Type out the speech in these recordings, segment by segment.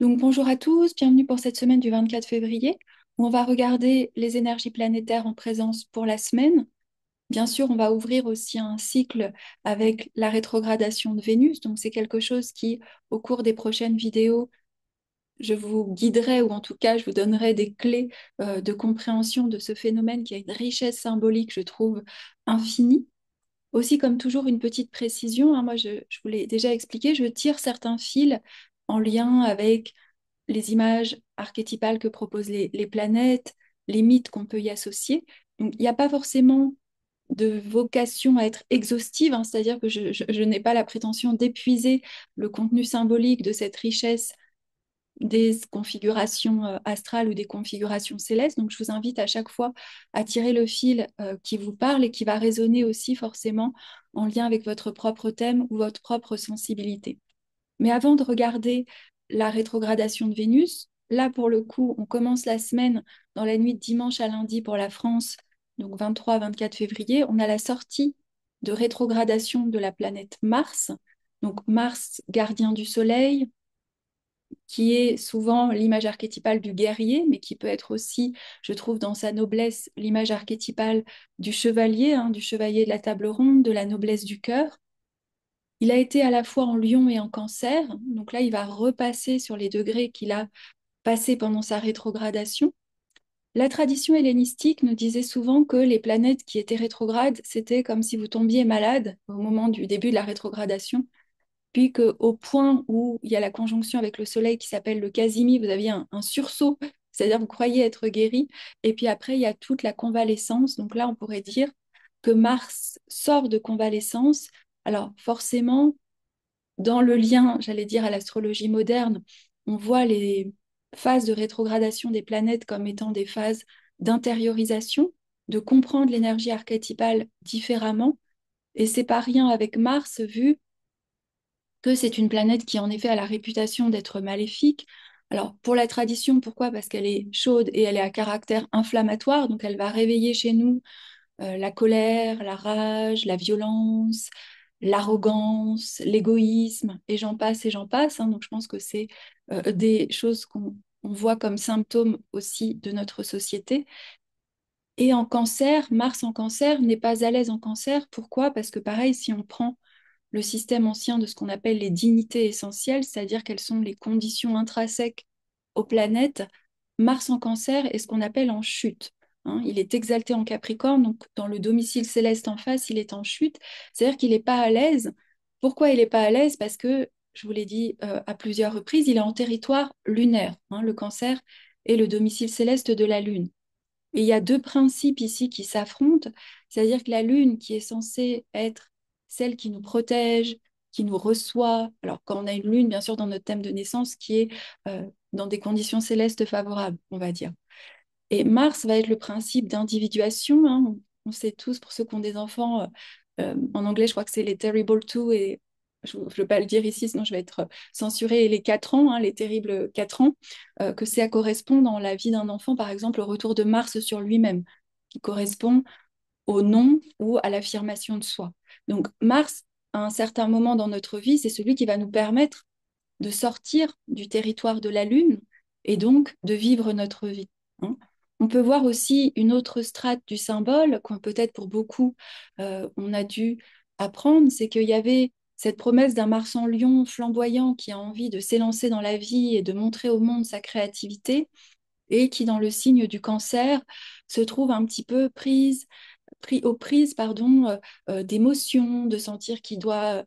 Donc bonjour à tous, bienvenue pour cette semaine du 24 février où on va regarder les énergies planétaires en présence pour la semaine. Bien sûr, on va ouvrir aussi un cycle avec la rétrogradation de Vénus. Donc c'est quelque chose qui, au cours des prochaines vidéos, je vous guiderai ou en tout cas je vous donnerai des clés de compréhension de ce phénomène qui a une richesse symbolique, je trouve, infinie. Aussi, comme toujours, une petite précision, hein, moi je vous l'ai déjà expliqué, je tire certains fils en lien avec les images archétypales que proposent les planètes, les mythes qu'on peut y associer. Donc, il n'y a pas forcément de vocation à être exhaustive, hein, c'est-à-dire que je n'ai pas la prétention d'épuiser le contenu symbolique de cette richesse des configurations astrales ou des configurations célestes. Donc, je vous invite à chaque fois à tirer le fil qui vous parle et qui va résonner aussi forcément en lien avec votre propre thème ou votre propre sensibilité. Mais avant de regarder la rétrogradation de Vénus, là pour le coup, on commence la semaine dans la nuit de dimanche à lundi pour la France, donc 23-24 février, on a la sortie de rétrogradation de la planète Mars. Donc Mars, gardien du Soleil, qui est souvent l'image archétypale du guerrier, mais qui peut être aussi, je trouve, dans sa noblesse, l'image archétypale du chevalier, hein, du chevalier de la table ronde, de la noblesse du cœur. Il a été à la fois en Lion et en Cancer, donc là, il va repasser sur les degrés qu'il a passés pendant sa rétrogradation. La tradition hellénistique nous disait souvent que les planètes qui étaient rétrogrades, c'était comme si vous tombiez malade au moment du début de la rétrogradation, puis qu'au point où il y a la conjonction avec le Soleil qui s'appelle le Casimi, vous aviez un sursaut, c'est-à-dire vous croyez être guéri, et puis après, il y a toute la convalescence. Donc là, on pourrait dire que Mars sort de convalescence. Alors forcément, dans le lien, j'allais dire, à l'astrologie moderne, on voit les phases de rétrogradation des planètes comme étant des phases d'intériorisation, de comprendre l'énergie archétypale différemment. Et c'est pas rien avec Mars, vu que c'est une planète qui en effet a la réputation d'être maléfique. Alors pour la tradition, pourquoi? Parce qu'elle est chaude et elle est à caractère inflammatoire, donc elle va réveiller chez nous la colère, la rage, la violence, l'arrogance, l'égoïsme, et j'en passe, hein. Donc je pense que c'est des choses qu'on voit comme symptômes aussi de notre société. Et en cancer, Mars en cancer n'est pas à l'aise en cancer. Pourquoi? Parce que pareil, si on prend le système ancien de ce qu'on appelle les dignités essentielles, c'est-à-dire quelles sont les conditions intrinsèques aux planètes, Mars en cancer est ce qu'on appelle en chute. Hein. Il est exalté en Capricorne, donc dans le domicile céleste en face, il est en chute, c'est-à-dire qu'il n'est pas à l'aise. Pourquoi il n'est pas à l'aise? Parce que, je vous l'ai dit à plusieurs reprises, il est en territoire lunaire. Hein. Le cancer est le domicile céleste de la Lune. Et il y a deux principes ici qui s'affrontent, c'est-à-dire que la Lune, qui est censée être celle qui nous protège, qui nous reçoit, alors quand on a une Lune, bien sûr, dans notre thème de naissance, qui est dans des conditions célestes favorables, on va dire. Et Mars va être le principe d'individuation, hein. On sait tous, pour ceux qui ont des enfants, en anglais, je crois que c'est les Terrible Two, et je ne veux pas le dire ici, sinon je vais être censurée, et les 4 ans, hein, les terribles 4 ans, que ça correspond dans la vie d'un enfant, par exemple, au retour de Mars sur lui-même, qui correspond au non ou à l'affirmation de soi. Donc Mars, à un certain moment dans notre vie, c'est celui qui va nous permettre de sortir du territoire de la Lune et donc de vivre notre vie. Hein. On peut voir aussi une autre strate du symbole, qu'on peut-être pour beaucoup on a dû apprendre, c'est qu'il y avait cette promesse d'un Mars en Lion flamboyant qui a envie de s'élancer dans la vie et de montrer au monde sa créativité, et qui, dans le signe du cancer, se trouve un petit peu pris aux prises pardon, d'émotions, de sentir qu'il doit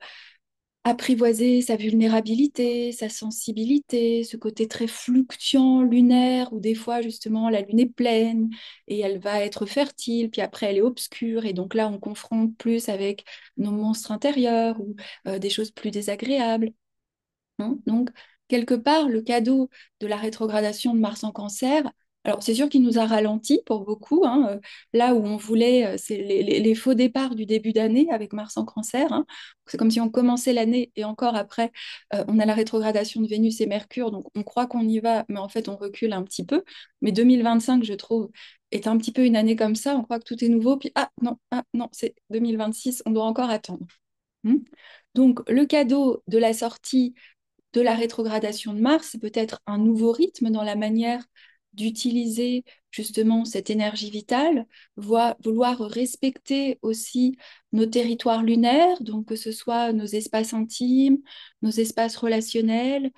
apprivoiser sa vulnérabilité, sa sensibilité, ce côté très fluctuant, lunaire, où des fois, justement, la lune est pleine et elle va être fertile, puis après, elle est obscure, et donc là, on confronte plus avec nos monstres intérieurs ou des choses plus désagréables. Hein. Donc, quelque part, le cadeau de la rétrogradation de Mars en Cancer, alors c'est sûr qu'il nous a ralenti pour beaucoup, hein, là où on voulait, c'est les faux départs du début d'année avec Mars en Cancer. Hein. C'est comme si on commençait l'année et encore après, on a la rétrogradation de Vénus et Mercure, donc on croit qu'on y va, mais en fait on recule un petit peu. Mais 2025, je trouve, est un petit peu une année comme ça, on croit que tout est nouveau, puis ah non, c'est 2026, on doit encore attendre. Hmm. Donc le cadeau de la sortie de la rétrogradation de Mars, c'est peut-être un nouveau rythme dans la manière d'utiliser justement cette énergie vitale, vouloir respecter aussi nos territoires lunaires, donc que ce soit nos espaces intimes, nos espaces relationnels,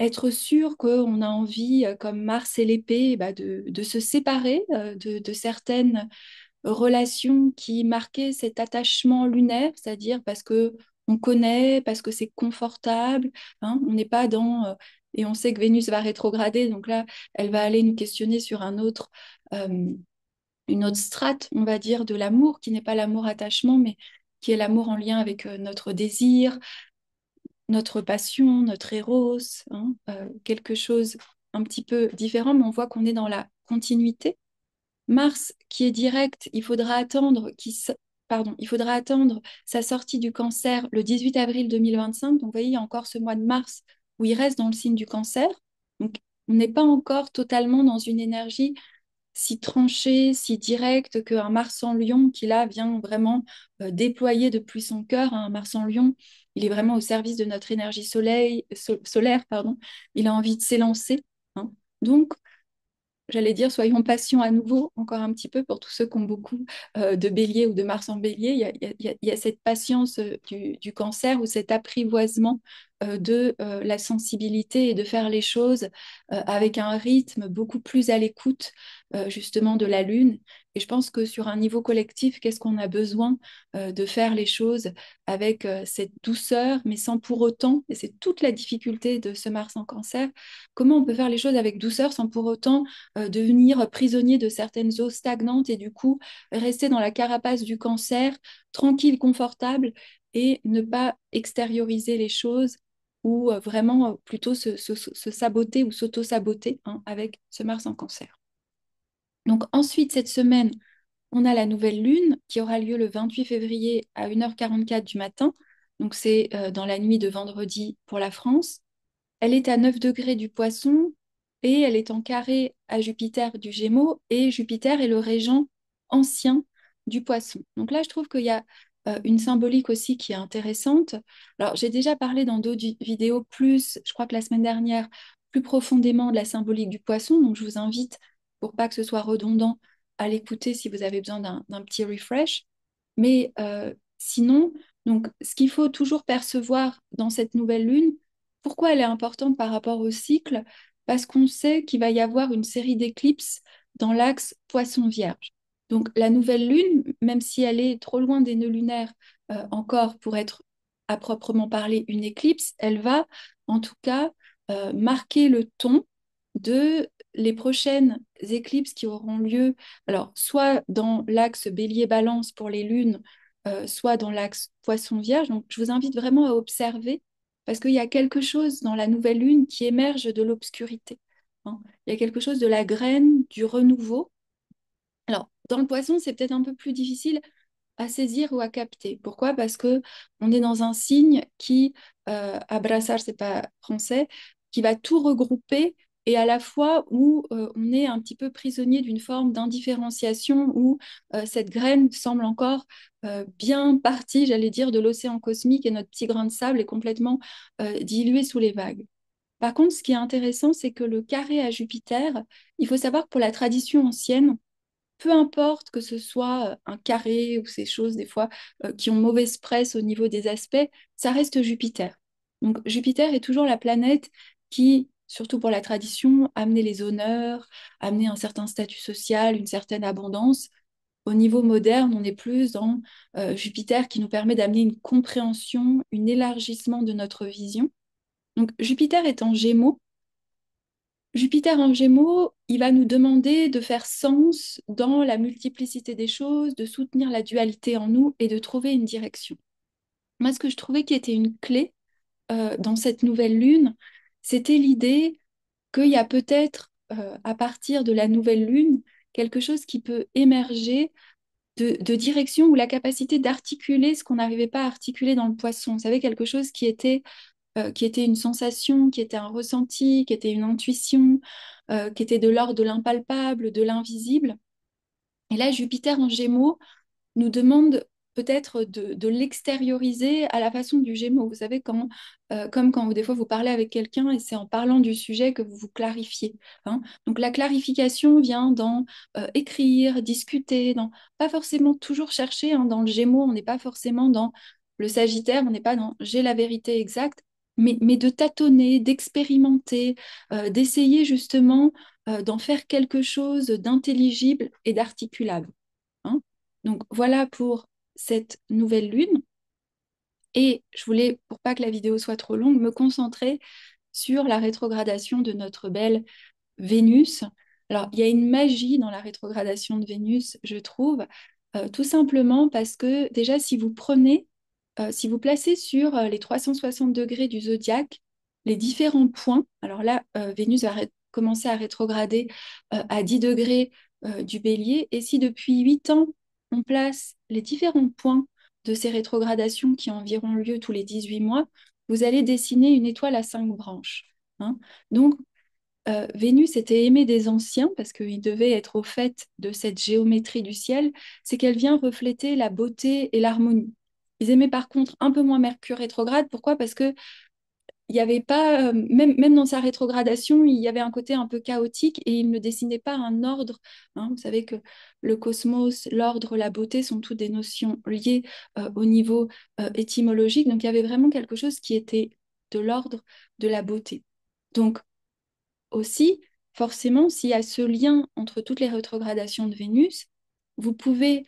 être sûr qu'on a envie, comme Mars et l'épée, bah, de se séparer de certaines relations qui marquaient cet attachement lunaire, c'est-à-dire parce que on connaît, parce que c'est confortable, hein, on n'est pas dans... et on sait que Vénus va rétrograder, donc là, elle va aller nous questionner sur euh, une autre strate, on va dire, de l'amour, qui n'est pas l'amour attachement, mais qui est l'amour en lien avec notre désir, notre passion, notre éros, hein, quelque chose un petit peu différent, mais on voit qu'on est dans la continuité. Mars, qui est direct, il faudra attendre sa sortie du Cancer le 18 avril 2025. Donc, vous voyez, il y a encore ce mois de mars où il reste dans le signe du Cancer. Donc, on n'est pas encore totalement dans une énergie si tranché, si direct qu'un Mars en Lion qui là vient vraiment déployer depuis son cœur. Un Mars en Lion, il est vraiment au service de notre énergie solaire, pardon. Il a envie de s'élancer, hein. Donc, j'allais dire, soyons patients à nouveau, encore un petit peu pour tous ceux qui ont beaucoup de bélier ou de Mars en bélier. Il y a cette patience du cancer ou cet apprivoisement de la sensibilité et de faire les choses avec un rythme beaucoup plus à l'écoute justement de la Lune. Et je pense que sur un niveau collectif, qu'est-ce qu'on a besoin de faire les choses avec cette douceur, mais sans pour autant, et c'est toute la difficulté de ce Mars en cancer, comment on peut faire les choses avec douceur sans pour autant devenir prisonnier de certaines eaux stagnantes et du coup rester dans la carapace du cancer, tranquille, confortable et ne pas extérioriser les choses ou vraiment plutôt se saboter ou s'auto-saboter, hein, avec ce Mars en cancer. Donc ensuite, cette semaine, on a la nouvelle lune qui aura lieu le 28 février à 1h44 du matin. Donc c'est dans la nuit de vendredi pour la France. Elle est à 9 degrés du Poisson et elle est en carré à Jupiter du Gémeaux et Jupiter est le régent ancien du Poisson. Donc là, je trouve qu'il y a une symbolique aussi qui est intéressante. Alors, j'ai déjà parlé dans d'autres vidéos plus, je crois que la semaine dernière, plus profondément de la symbolique du Poisson. Donc, je vous invite, pour pas que ce soit redondant, à l'écouter si vous avez besoin d'un petit refresh. Mais sinon, donc, ce qu'il faut toujours percevoir dans cette nouvelle lune, pourquoi elle est importante par rapport au cycle? Parce qu'on sait qu'il va y avoir une série d'éclipses dans l'axe Poisson-Vierge. Donc la nouvelle lune, même si elle est trop loin des nœuds lunaires encore pour être à proprement parler une éclipse, elle va en tout cas marquer le ton de les prochaines éclipses qui auront lieu, alors soit dans l'axe Bélier-Balance pour les lunes, soit dans l'axe Poisson-Vierge. Donc je vous invite vraiment à observer parce qu'il y a quelque chose dans la nouvelle lune qui émerge de l'obscurité, hein. Il y a quelque chose de la graine, du renouveau. Alors, dans le poisson, c'est peut-être un peu plus difficile à saisir ou à capter. Pourquoi? Parce que on est dans un signe qui, abraçar, c'est pas français, qui va tout regrouper et à la fois où on est un petit peu prisonnier d'une forme d'indifférenciation où cette graine semble encore bien partie, j'allais dire, de l'océan cosmique et notre petit grain de sable est complètement dilué sous les vagues. Par contre, ce qui est intéressant, c'est que le carré à Jupiter, il faut savoir que pour la tradition ancienne, peu importe que ce soit un carré ou ces choses des fois qui ont mauvaise presse au niveau des aspects, ça reste Jupiter. Donc Jupiter est toujours la planète qui, surtout pour la tradition, a amené les honneurs, a amené un certain statut social, une certaine abondance. Au niveau moderne, on est plus dans Jupiter qui nous permet d'amener une compréhension, un élargissement de notre vision. Donc Jupiter est en Gémeaux. Jupiter en Gémeaux, il va nous demander de faire sens dans la multiplicité des choses, de soutenir la dualité en nous et de trouver une direction. Moi, ce que je trouvais qui était une clé dans cette nouvelle lune, c'était l'idée qu'il y a peut-être, à partir de la nouvelle lune, quelque chose qui peut émerger de direction ou la capacité d'articuler ce qu'on n'arrivait pas à articuler dans le poisson. Vous savez, quelque chose qui était une sensation, qui était un ressenti, qui était une intuition, qui était de l'ordre de l'impalpable, de l'invisible. Et là, Jupiter en Gémeaux nous demande peut-être de l'extérioriser à la façon du Gémeaux. Vous savez, comme quand des fois vous parlez avec quelqu'un et c'est en parlant du sujet que vous vous clarifiez, hein. Donc la clarification vient dans écrire, discuter, pas forcément toujours chercher, hein, dans le Gémeaux, on n'est pas forcément dans le Sagittaire, on n'est pas dans j'ai la vérité exacte, mais de tâtonner, d'expérimenter, d'essayer justement d'en faire quelque chose d'intelligible et d'articulable, hein. Donc voilà pour cette nouvelle lune. Et je voulais, pour pas que la vidéo soit trop longue, me concentrer sur la rétrogradation de notre belle Vénus. Alors, il y a une magie dans la rétrogradation de Vénus, je trouve, tout simplement parce que déjà, si vous placez sur les 360 degrés du zodiaque les différents points, alors là, Vénus va commencer à rétrograder à 10 degrés du Bélier, et si depuis 8 ans, on place les différents points de ces rétrogradations qui ont environ lieu tous les 18 mois, vous allez dessiner une étoile à 5 branches, hein. Donc, Vénus était aimée des anciens parce qu'il devait être au fait de cette géométrie du ciel, c'est qu'elle vient refléter la beauté et l'harmonie. Ils aimaient par contre un peu moins Mercure rétrograde. Pourquoi? Parce que il y avait pas, même dans sa rétrogradation, il y avait un côté un peu chaotique et il ne dessinait pas un ordre, hein. Vous savez que le cosmos, l'ordre, la beauté sont toutes des notions liées au niveau étymologique. Donc il y avait vraiment quelque chose qui était de l'ordre de la beauté. Donc, aussi, forcément, s'il y a ce lien entre toutes les rétrogradations de Vénus, vous pouvez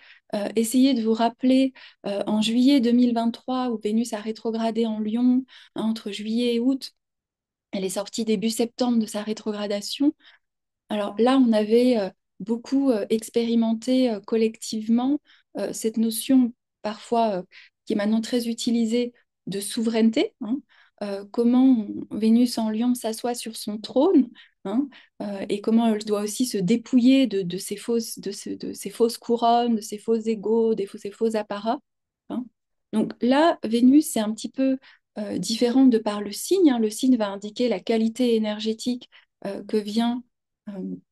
essayer de vous rappeler en juillet 2023 où Vénus a rétrogradé en Lion, hein, entre juillet et août. Elle est sortie début septembre de sa rétrogradation. Alors là, on avait beaucoup expérimenté collectivement cette notion parfois qui est maintenant très utilisée de souveraineté, hein. Comment Vénus en Lion s'assoit sur son trône, hein, et comment elle doit aussi se dépouiller de ses de ses fausses couronnes, de ses faux égaux, ses faux apparats, hein. Donc là, Vénus, c'est un petit peu différent de par le signe, hein. Le signe va indiquer la qualité énergétique que vient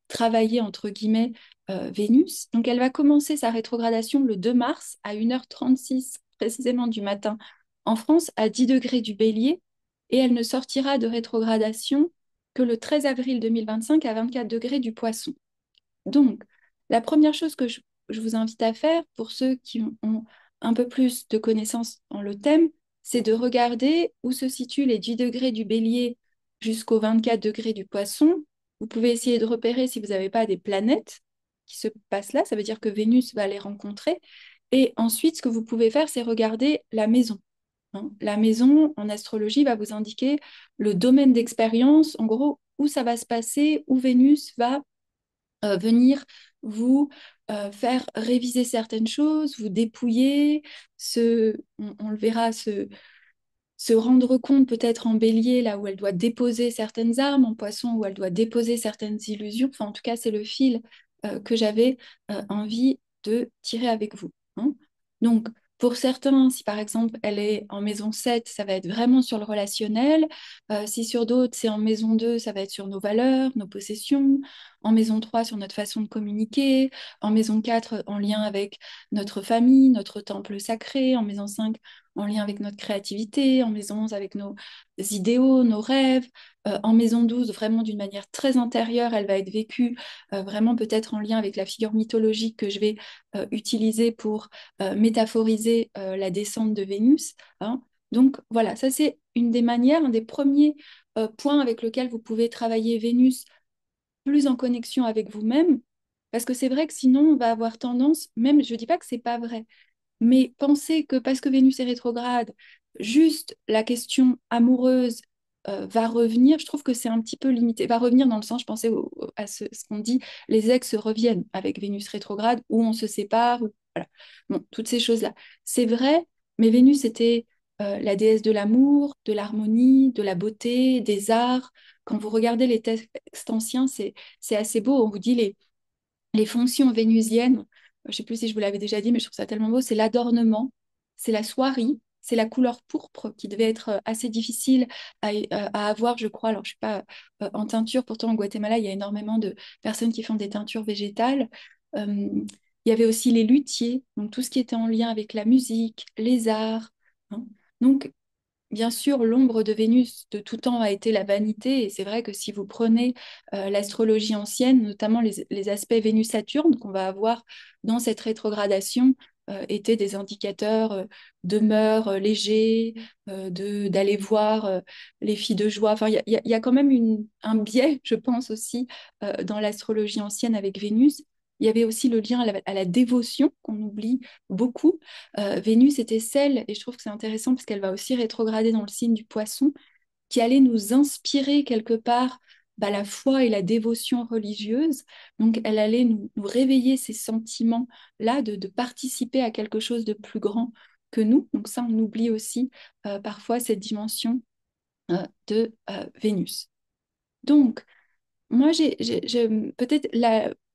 travailler, entre guillemets, Vénus. Donc elle va commencer sa rétrogradation le 2 mars à 1h36 précisément du matin en France, à 10 degrés du Bélier, et elle ne sortira de rétrogradation que le 13 avril 2025 à 24 degrés du Poisson. Donc, la première chose que je vous invite à faire, pour ceux qui ont un peu plus de connaissances dans le thème, c'est de regarder où se situent les 10 degrés du Bélier jusqu'aux 24 degrés du Poisson. Vous pouvez essayer de repérer si vous n'avez pas des planètes qui se passent là, ça veut dire que Vénus va les rencontrer. Et ensuite, ce que vous pouvez faire, c'est regarder la maison, hein. La maison, en astrologie, va vous indiquer le domaine d'expérience, en gros, où ça va se passer, où Vénus va venir vous faire réviser certaines choses, vous dépouiller, on le verra, se rendre compte peut-être en bélier, là où elle doit déposer certaines armes, en poisson, où elle doit déposer certaines illusions. Enfin, en tout cas, c'est le fil que j'avais envie de tirer avec vous, hein. Donc, pour certains, si par exemple elle est en maison 7, ça va être vraiment sur le relationnel. Si sur d'autres, c'est en maison 2, ça va être sur nos valeurs, nos possessions. En maison 3, sur notre façon de communiquer. En maison 4, en lien avec notre famille, notre temple sacré. En maison 5, en lien avec notre créativité, en maison 11 avec nos idéaux, nos rêves, en maison 12 vraiment d'une manière très intérieure, elle va être vécue vraiment peut-être en lien avec la figure mythologique que je vais utiliser pour métaphoriser la descente de Vénus, hein. Donc voilà, ça c'est une des manières, un des premiers points avec lequel vous pouvez travailler Vénus plus en connexion avec vous-même, parce que c'est vrai que sinon on va avoir tendance, même je ne dis pas que c'est pas vrai, mais penser que parce que Vénus est rétrograde, juste la question amoureuse va revenir, je trouve que c'est un petit peu limité. Va revenir dans le sens, je pensais à ce qu'on dit, les ex reviennent avec Vénus rétrograde, ou on se sépare, ou, voilà. Bon, toutes ces choses-là. C'est vrai, mais Vénus était la déesse de l'amour, de l'harmonie, de la beauté, des arts. Quand vous regardez les textes anciens, c'est assez beau. On vous dit les fonctions vénusiennes, je ne sais plus si je vous l'avais déjà dit, mais je trouve ça tellement beau, c'est l'adornement, c'est la soierie, c'est la couleur pourpre qui devait être assez difficile à avoir, je crois. Alors, je ne suis pas en teinture, pourtant au Guatemala, il y a énormément de personnes qui font des teintures végétales. Il Il y avait aussi les luthiers, donc tout ce qui était en lien avec la musique, les arts, hein. Donc, bien sûr, l'ombre de Vénus de tout temps a été la vanité, et c'est vrai que si vous prenez l'astrologie ancienne, notamment les aspects Vénus-Saturne qu'on va avoir dans cette rétrogradation, étaient des indicateurs d'humeur légère, d'aller voir les filles de joie. Enfin, il y a quand même un biais, je pense aussi, dans l'astrologie ancienne avec Vénus. Il y avait aussi le lien à la dévotion qu'on oublie beaucoup. Vénus était celle, et je trouve que c'est intéressant parce qu'elle va aussi rétrograder dans le signe du Poisson, qui allait nous inspirer quelque part bah, la foi et la dévotion religieuse. Donc elle allait nous réveiller ces sentiments-là de participer à quelque chose de plus grand que nous. Donc ça, on oublie aussi parfois cette dimension de Vénus. Donc, moi, peut-être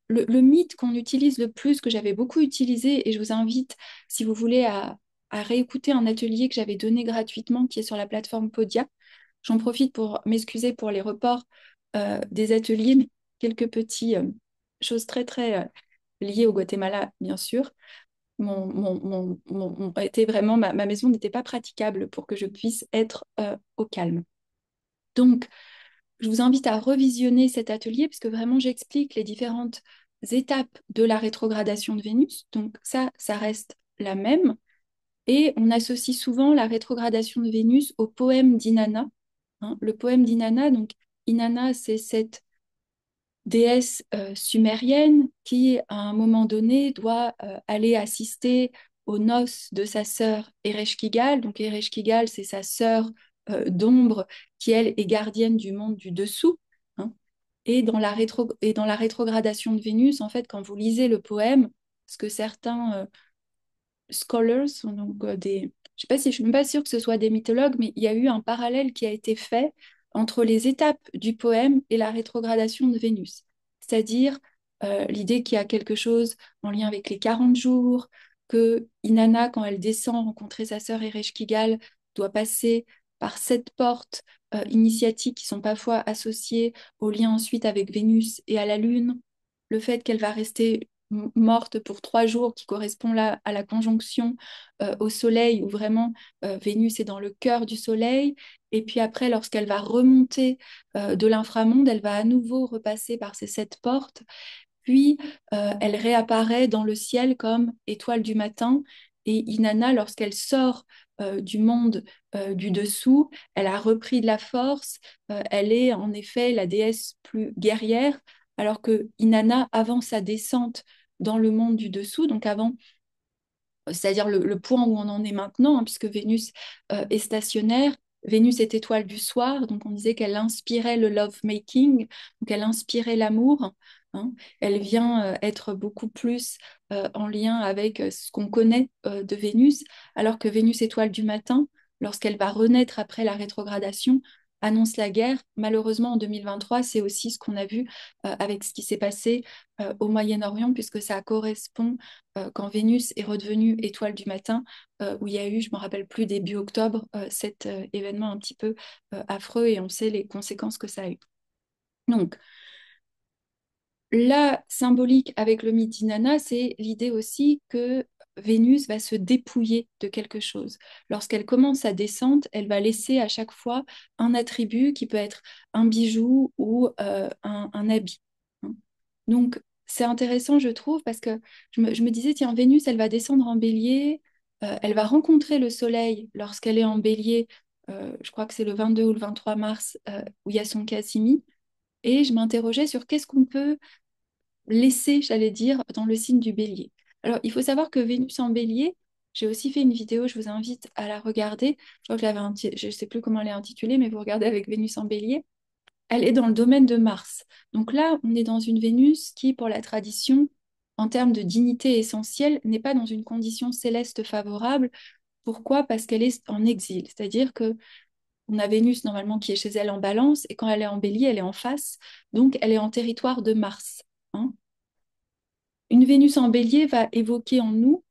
le mythe qu'on utilise le plus, que j'avais beaucoup utilisé, et je vous invite, si vous voulez, à réécouter un atelier que j'avais donné gratuitement, qui est sur la plateforme Podia. J'en profite pour m'excuser pour les reports des ateliers, mais quelques petites choses très, très liées au Guatemala, bien sûr. Était vraiment, ma maison n'était pas praticable pour que je puisse être au calme. Donc, je vous invite à revisionner cet atelier puisque vraiment j'explique les différentes étapes de la rétrogradation de Vénus. Donc ça reste la même. Et on associe souvent la rétrogradation de Vénus au poème d'Inanna, hein. Le poème d'Inanna, donc Inanna, c'est cette déesse sumérienne qui, à un moment donné, doit aller assister aux noces de sa sœur Ereshkigal. Donc Ereshkigal, c'est sa sœur d'ombre qui, elle, est gardienne du monde du dessous, hein. Et dans la rétrogradation de Vénus, en fait, quand vous lisez le poème, ce que certains scholars, donc je sais pas si je suis même pas sûre que ce soit des mythologues, mais il y a eu un parallèle qui a été fait entre les étapes du poème et la rétrogradation de Vénus. C'est-à-dire l'idée qu'il y a quelque chose en lien avec les 40 jours, que Inanna, quand elle descend rencontrer sa sœur Ereshkigal, doit passer par 7 portes initiatiques qui sont parfois associées au lien ensuite avec Vénus et à la Lune. Le fait qu'elle va rester morte pour 3 jours, qui correspond là à la conjonction au Soleil, où vraiment Vénus est dans le cœur du Soleil. Et puis après, lorsqu'elle va remonter de l'inframonde, elle va à nouveau repasser par ces 7 portes. Puis elle réapparaît dans le ciel comme étoile du matin. Et Inanna, lorsqu'elle sort du monde du dessous, elle a repris de la force. Elle est en effet la déesse plus guerrière, alors que Inanna, avant sa descente dans le monde du dessous, donc avant, c'est-à-dire le point où on en est maintenant, hein, puisque Vénus est stationnaire. Vénus est étoile du soir, donc on disait qu'elle inspirait le love-making, donc elle inspirait l'amour, hein. Elle vient être beaucoup plus en lien avec ce qu'on connaît de Vénus, alors que Vénus étoile du matin, lorsqu'elle va renaître après la rétrogradation, annonce la guerre. Malheureusement, en 2023, c'est aussi ce qu'on a vu avec ce qui s'est passé au Moyen-Orient, puisque ça correspond quand Vénus est redevenue étoile du matin, où il y a eu, je ne me rappelle plus, début octobre, cet événement un petit peu affreux, et on sait les conséquences que ça a eu. Donc, la symbolique avec le mythe d'Inanna, c'est l'idée aussi que Vénus va se dépouiller de quelque chose. Lorsqu'elle commence sa descente, elle va laisser à chaque fois un attribut qui peut être un bijou ou un habit, hein. Donc, c'est intéressant, je trouve, parce que je me disais, tiens, Vénus, elle va descendre en bélier, elle va rencontrer le soleil lorsqu'elle est en bélier, je crois que c'est le 22 ou le 23 mars, où il y a son Cassimi, et je m'interrogeais sur qu'est-ce qu'on peut laisser, j'allais dire, dans le signe du bélier. Alors, il faut savoir que Vénus en bélier, j'ai aussi fait une vidéo, je vous invite à la regarder. Je crois que je ne sais plus comment elle est intitulée, mais vous regardez avec Vénus en bélier. Elle est dans le domaine de Mars. Donc là, on est dans une Vénus qui, pour la tradition, en termes de dignité essentielle, n'est pas dans une condition céleste favorable. Pourquoi? Parce qu'elle est en exil. C'est-à-dire que on a Vénus normalement qui est chez elle en balance, et quand elle est en bélier, elle est en face. Donc elle est en territoire de Mars, hein. Une Vénus en bélier va évoquer en nous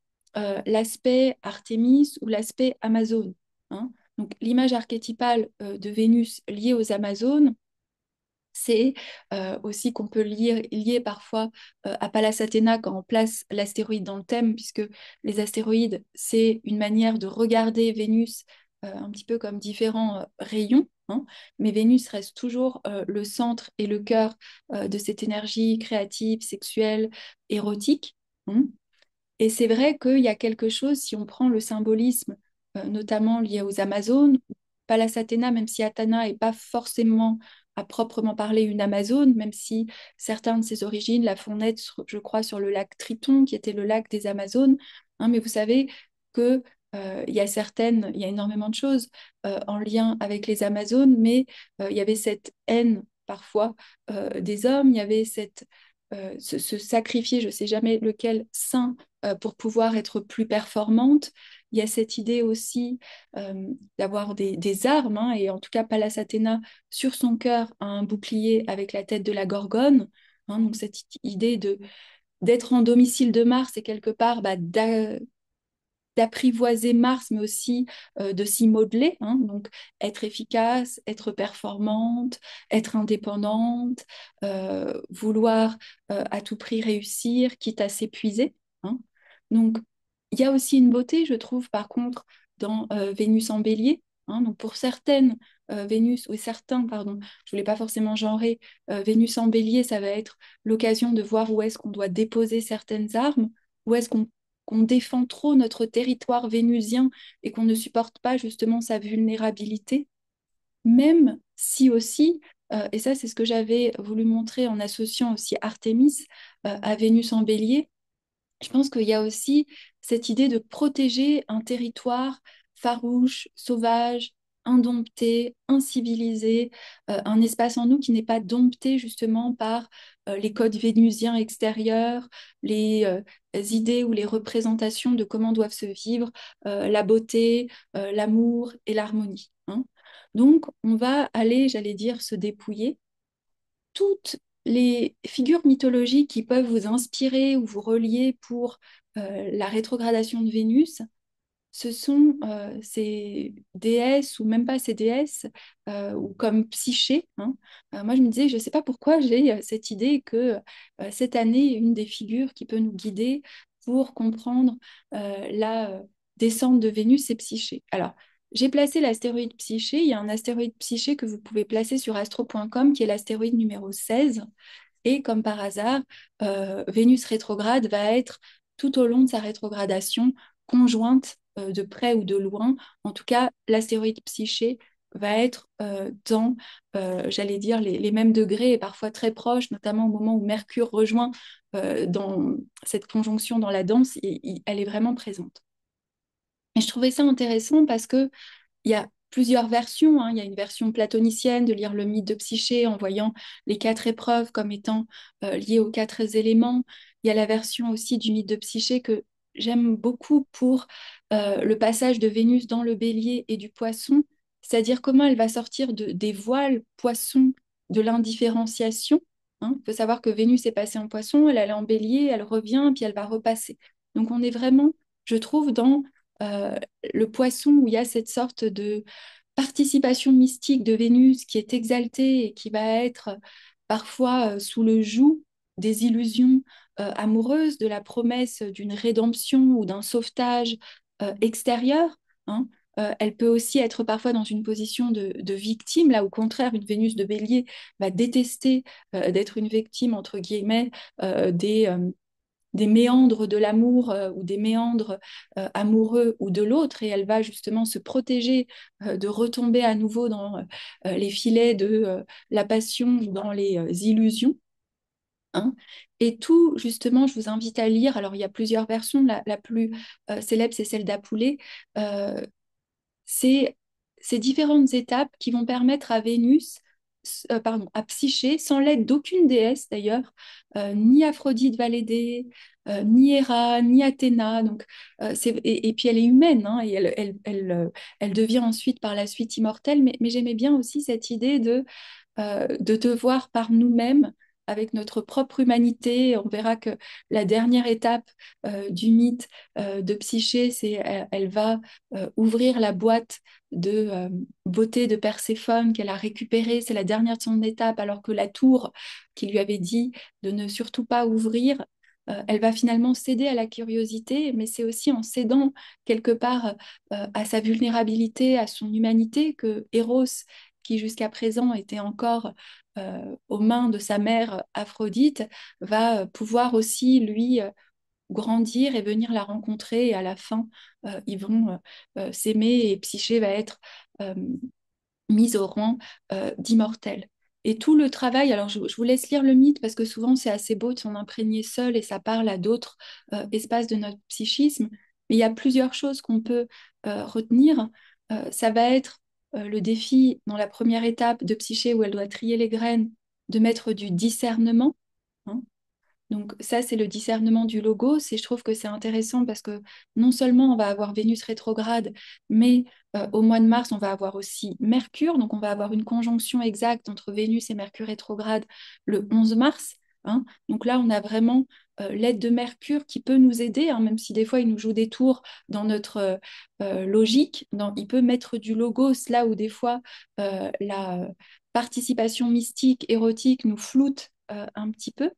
l'aspect Artémis ou l'aspect Amazone, hein. Donc l'image archétypale de Vénus liée aux Amazones, C'est aussi qu'on peut lier parfois à Pallas Athéna quand on place l'astéroïde dans le thème, puisque les astéroïdes, c'est une manière de regarder Vénus un petit peu comme différents rayons, hein, mais Vénus reste toujours le centre et le cœur de cette énergie créative, sexuelle, érotique. Hein. Et c'est vrai qu'il y a quelque chose, si on prend le symbolisme, notamment lié aux Amazones, Pallas Athéna, même si Athéna n'est pas forcément à proprement parler une Amazone, même si certains de ses origines la font naître, je crois, sur le lac Triton, qui était le lac des Amazones. Hein, mais vous savez que il y a énormément de choses en lien avec les Amazones, mais il y avait cette haine parfois des hommes, il y avait ce sacrifier, je ne sais jamais lequel, saint pour pouvoir être plus performante. Il y a cette idée aussi d'avoir des armes, hein, et en tout cas, Pallas Athéna, sur son cœur, a un bouclier avec la tête de la Gorgone. Hein, donc cette idée d'être en domicile de Mars et quelque part d'apprivoiser Mars, mais aussi de s'y modeler, hein, donc être efficace, être performante, être indépendante, vouloir à tout prix réussir, quitte à s'épuiser. Hein. Donc, il y a aussi une beauté, je trouve, par contre, dans Vénus en bélier. Hein. Donc, pour certaines, Vénus, ou certains, pardon, je voulais pas forcément genrer, Vénus en bélier, ça va être l'occasion de voir où est-ce qu'on doit déposer certaines armes, où est-ce qu'on défend trop notre territoire vénusien et qu'on ne supporte pas justement sa vulnérabilité, même si aussi, et ça c'est ce que j'avais voulu montrer en associant aussi Artémis à Vénus en bélier, je pense qu'il y a aussi cette idée de protéger un territoire farouche, sauvage, indompté, incivilisé, un espace en nous qui n'est pas dompté justement par les codes vénusiens extérieurs, les idées ou les représentations de comment doivent se vivre la beauté, l'amour et l'harmonie. Hein. Donc, on va aller, j'allais dire, se dépouiller toutes les figures mythologiques qui peuvent vous inspirer ou vous relier pour la rétrogradation de Vénus, ce sont ces déesses ou même pas ces déesses ou comme Psyché. Hein. Moi, je me disais, je ne sais pas pourquoi j'ai cette idée que cette année, une des figures qui peut nous guider pour comprendre la descente de Vénus, c'est Psyché. Alors, j'ai placé l'astéroïde Psyché. Il y a un astéroïde Psyché que vous pouvez placer sur astro.com qui est l'astéroïde numéro 16. Et comme par hasard, Vénus rétrograde va être tout au long de sa rétrogradation conjointe de près ou de loin. En tout cas, l'astéroïde Psyché va être dans, j'allais dire, les mêmes degrés et parfois très proches, notamment au moment où Mercure rejoint dans cette conjonction dans la danse, elle est vraiment présente. Et je trouvais ça intéressant parce que il y a plusieurs versions. Hein. Il y a une version platonicienne de lire le mythe de Psyché en voyant les quatre épreuves comme étant liées aux quatre éléments. Il y a la version aussi du mythe de Psyché que j'aime beaucoup pour le passage de Vénus dans le bélier et du poisson, c'est-à-dire comment elle va sortir des voiles poissons de l'indifférenciation. Hein. Il faut savoir que Vénus est passée en poisson, elle allait en bélier, elle revient, puis elle va repasser. Donc on est vraiment, je trouve, dans euh, le poisson où il y a cette sorte de participation mystique de Vénus qui est exaltée et qui va être parfois sous le joug des illusions amoureuses, de la promesse d'une rédemption ou d'un sauvetage extérieur. Hein. Elle peut aussi être parfois dans une position de victime, là au contraire, une Vénus de Bélier va détester d'être une victime, entre guillemets, des méandres de l'amour ou des méandres amoureux ou de l'autre, et elle va justement se protéger de retomber à nouveau dans les filets de la passion, dans les illusions. Hein. Et tout, justement, je vous invite à lire. Alors, il y a plusieurs versions. La plus célèbre, c'est celle d'Apulée. Euh, c'est ces différentes étapes qui vont permettre à Vénus, pardon, à Psyché, sans l'aide d'aucune déesse d'ailleurs, ni Aphrodite Valédée, ni Héra, ni Athéna. Donc, et puis elle est humaine, hein, et elle devient ensuite par la suite immortelle. Mais j'aimais bien aussi cette idée de devoir par nous-mêmes avec notre propre humanité. On verra que la dernière étape du mythe de Psyché, c'est elle va ouvrir la boîte de beauté de Perséphone qu'elle a récupérée. C'est la dernière de son étape, alors que la tour qui lui avait dit de ne surtout pas ouvrir, elle va finalement céder à la curiosité, mais c'est aussi en cédant quelque part à sa vulnérabilité, à son humanité, que Eros, qui jusqu'à présent était encore aux mains de sa mère Aphrodite, va pouvoir aussi lui grandir et venir la rencontrer. Et à la fin, ils vont s'aimer et Psyché va être euh, mise au rang d'immortelle. Et tout le travail, alors je vous laisse lire le mythe parce que souvent c'est assez beau de s'en imprégner seul et ça parle à d'autres espaces de notre psychisme. Mais il y a plusieurs choses qu'on peut retenir. Ça va être le défi dans la première étape de Psyché où elle doit trier les graines, de mettre du discernement, hein. Donc ça, c'est le discernement du logos. Et je trouve que c'est intéressant parce que non seulement on va avoir Vénus rétrograde, mais au mois de mars, on va avoir aussi Mercure. Donc on va avoir une conjonction exacte entre Vénus et Mercure rétrograde le 11 mars, hein. Donc là, on a vraiment l'aide de Mercure qui peut nous aider, hein, même si des fois il nous joue des tours dans notre logique. Il peut mettre du logos là où des fois la participation mystique, érotique nous floute un petit peu.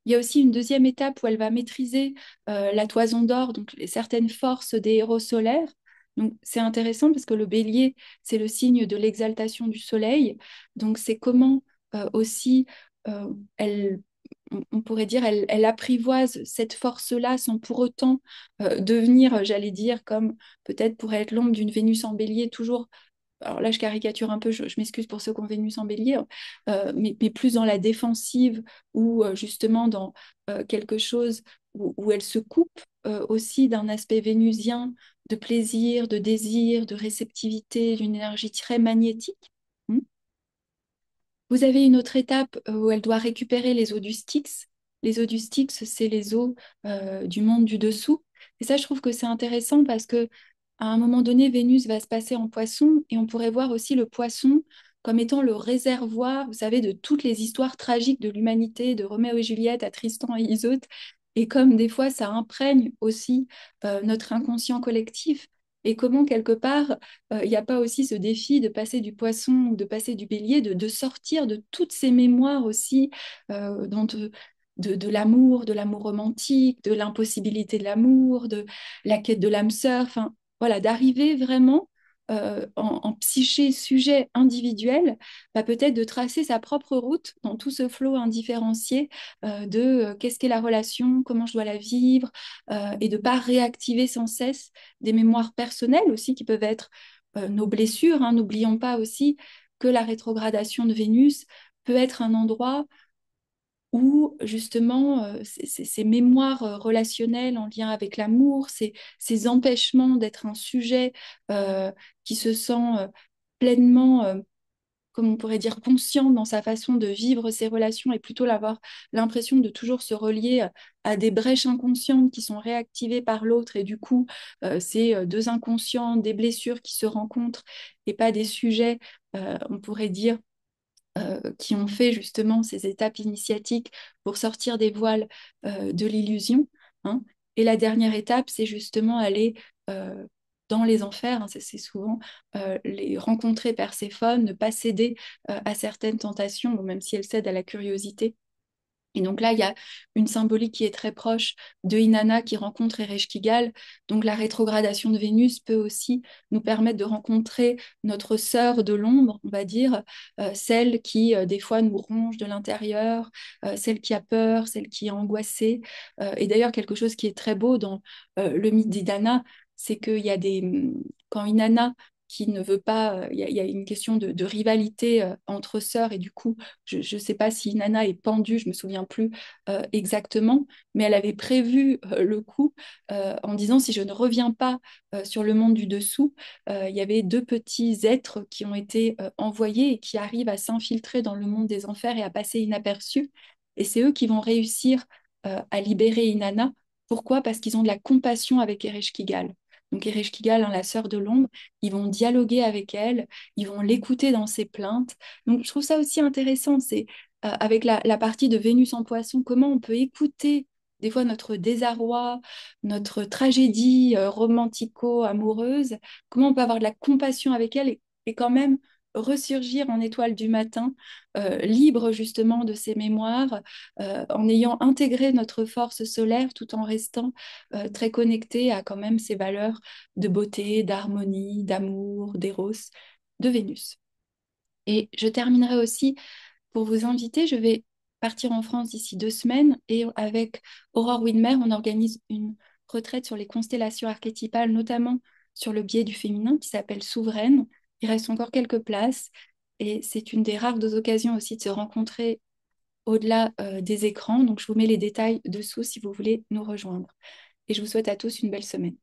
Il y a aussi une deuxième étape où elle va maîtriser la toison d'or, donc certaines forces des héros solaires. Donc c'est intéressant parce que le bélier, c'est le signe de l'exaltation du soleil. Donc c'est comment aussi elle, on pourrait dire, elle apprivoise cette force-là sans pour autant devenir, j'allais dire, comme peut-être pourrait être l'ombre d'une Vénus en bélier, toujours alors là je caricature un peu, je m'excuse pour ceux qui ont Vénus en bélier, hein, mais plus dans la défensive ou justement dans quelque chose où elle se coupe aussi d'un aspect vénusien de plaisir, de désir, de réceptivité, d'une énergie très magnétique. Hmm. Vous avez une autre étape où elle doit récupérer les eaux du Styx. Les eaux du Styx, c'est les eaux du monde du dessous. Et ça, je trouve que c'est intéressant parce que à un moment donné, Vénus va se passer en poisson et on pourrait voir aussi le poisson comme étant le réservoir, vous savez, de toutes les histoires tragiques de l'humanité, de Roméo et Juliette à Tristan et Iseut. Et comme des fois, ça imprègne aussi notre inconscient collectif. Et comment, quelque part, il n'y a pas aussi ce défi de passer du poisson ou de passer du bélier, de sortir de toutes ces mémoires aussi de l'amour, de l'amour romantique, de l'impossibilité de l'amour, de la quête de l'âme sœur, enfin voilà, d'arriver vraiment en psyché, sujet individuel, bah, peut-être de tracer sa propre route dans tout ce flot indifférencié de qu'est-ce qu'est la relation, comment je dois la vivre, et de ne pas réactiver sans cesse des mémoires personnelles aussi qui peuvent être nos blessures, hein. N'oublions pas aussi que la rétrogradation de Vénus peut être un endroit où justement ces mémoires relationnelles en lien avec l'amour, ces empêchements d'être un sujet qui se sent pleinement, comme on pourrait dire, conscient dans sa façon de vivre ses relations et plutôt avoir l'impression de toujours se relier à des brèches inconscientes qui sont réactivées par l'autre et du coup, c'est deux inconscients, des blessures qui se rencontrent et pas des sujets, on pourrait dire, qui ont fait justement ces étapes initiatiques pour sortir des voiles de l'illusion, hein. Et la dernière étape, c'est justement aller dans les enfers, hein. C'est souvent les rencontrer Perséphone, ne pas céder à certaines tentations, bon, même si elle cède à la curiosité. Et donc là, il y a une symbolique qui est très proche de Inanna qui rencontre Ereshkigal. Donc la rétrogradation de Vénus peut aussi nous permettre de rencontrer notre sœur de l'ombre, on va dire, celle qui des fois nous ronge de l'intérieur, celle qui a peur, celle qui est angoissée. Et d'ailleurs, quelque chose qui est très beau dans le mythe d'Inanna, c'est qu'il y a quand Inanna qui ne veut pas, il y a une question de rivalité entre sœurs et du coup, je ne sais pas si Nana est pendue, je me souviens plus exactement, mais elle avait prévu le coup en disant si je ne reviens pas sur le monde du dessous, il y avait deux petits êtres qui ont été envoyés et qui arrivent à s'infiltrer dans le monde des enfers et à passer inaperçus. Et c'est eux qui vont réussir à libérer Inanna. Pourquoi? Parce qu'ils ont de la compassion avec Ereshkigal. Donc Ereshkigal, hein, la sœur de l'ombre, ils vont dialoguer avec elle, ils vont l'écouter dans ses plaintes. Donc je trouve ça aussi intéressant, c'est avec la partie de Vénus en Poisson, comment on peut écouter des fois notre désarroi, notre tragédie romantico-amoureuse, comment on peut avoir de la compassion avec elle et quand même ressurgir en étoile du matin, libre justement de ses mémoires, en ayant intégré notre force solaire tout en restant très connecté à quand même ces valeurs de beauté, d'harmonie, d'amour, d'éros, de Vénus. Et je terminerai aussi pour vous inviter. Je vais partir en France d'ici 2 semaines et avec Aurore Widmer, on organise une retraite sur les constellations archétypales, notamment sur le biais du féminin qui s'appelle Souveraine. Il reste encore quelques places et c'est une des rares occasions aussi de se rencontrer au-delà des écrans. Donc je vous mets les détails dessous si vous voulez nous rejoindre. Et je vous souhaite à tous une belle semaine.